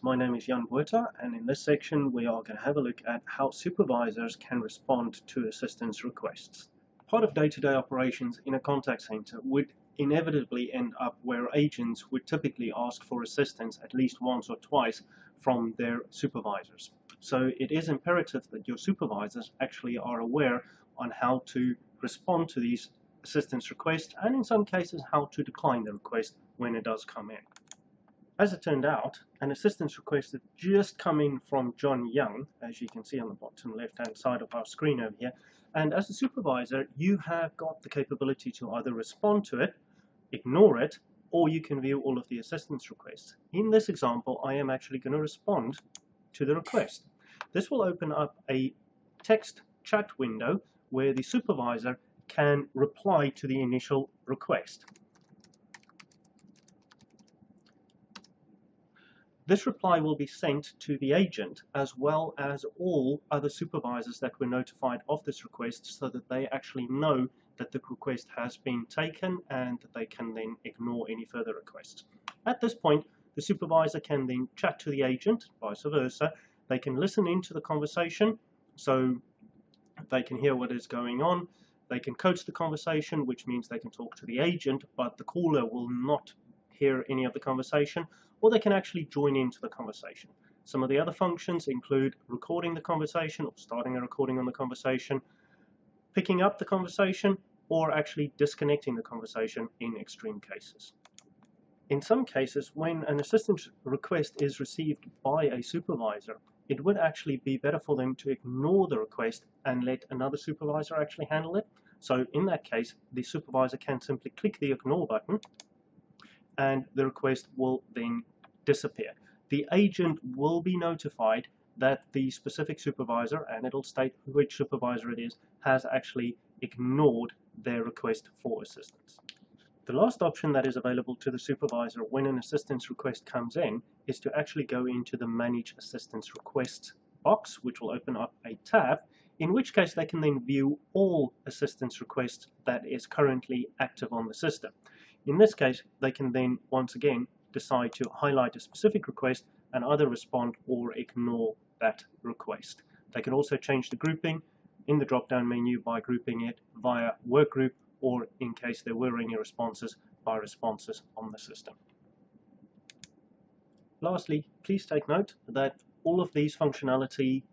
My name is Jan Buerta, and in this section we are going to have a look at how supervisors can respond to assistance requests. Part of day-to-day operations in a contact center would inevitably end up where agents would typically ask for assistance at least once or twice from their supervisors. So it is imperative that your supervisors actually are aware on how to respond to these assistance requests, and in some cases how to decline the request when it does come in. As it turned out, an assistance request had just come in from John Young, as you can see on the bottom left-hand side of our screen over here. And as a supervisor, you have got the capability to either respond to it, ignore it, or you can view all of the assistance requests. In this example, I am actually going to respond to the request. This will open up a text chat window where the supervisor can reply to the initial request. This reply will be sent to the agent as well as all other supervisors that were notified of this request, so that they actually know that the request has been taken and that they can then ignore any further requests. At this point, the supervisor can then chat to the agent, vice versa. They can listen into the conversation, so they can hear what is going on. They can coach the conversation, which means they can talk to the agent, but the caller will not hear any of the conversation, or they can actually join into the conversation. Some of the other functions include recording the conversation or starting a recording on the conversation, picking up the conversation, or actually disconnecting the conversation in extreme cases. In some cases, when an assistance request is received by a supervisor, it would actually be better for them to ignore the request and let another supervisor actually handle it. So in that case, the supervisor can simply click the ignore button and the request will then disappear. The agent will be notified that the specific supervisor, and it'll state which supervisor it is, has actually ignored their request for assistance. The last option that is available to the supervisor when an assistance request comes in is to actually go into the Manage Assistance Requests box, which will open up a tab, in which case they can then view all assistance requests that is currently active on the system. In this case, they can then once again decide to highlight a specific request and either respond or ignore that request. They can also change the grouping in the drop-down menu by grouping it via workgroup, or in case there were any responses, by responses on the system. Lastly, please take note that all of these functionality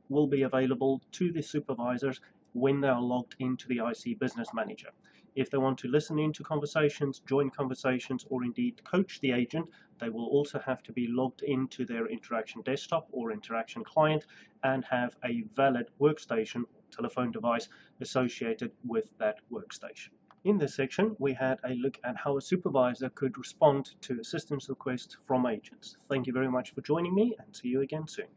will be available to the supervisors when they are logged into the IC Business Manager. If they want to listen into conversations, join conversations, or indeed coach the agent, they will also have to be logged into their Interaction desktop or Interaction client and have a valid workstation or telephone device associated with that workstation. In this section, we had a look at how a supervisor could respond to assistance requests from agents. Thank you very much for joining me, and see you again soon.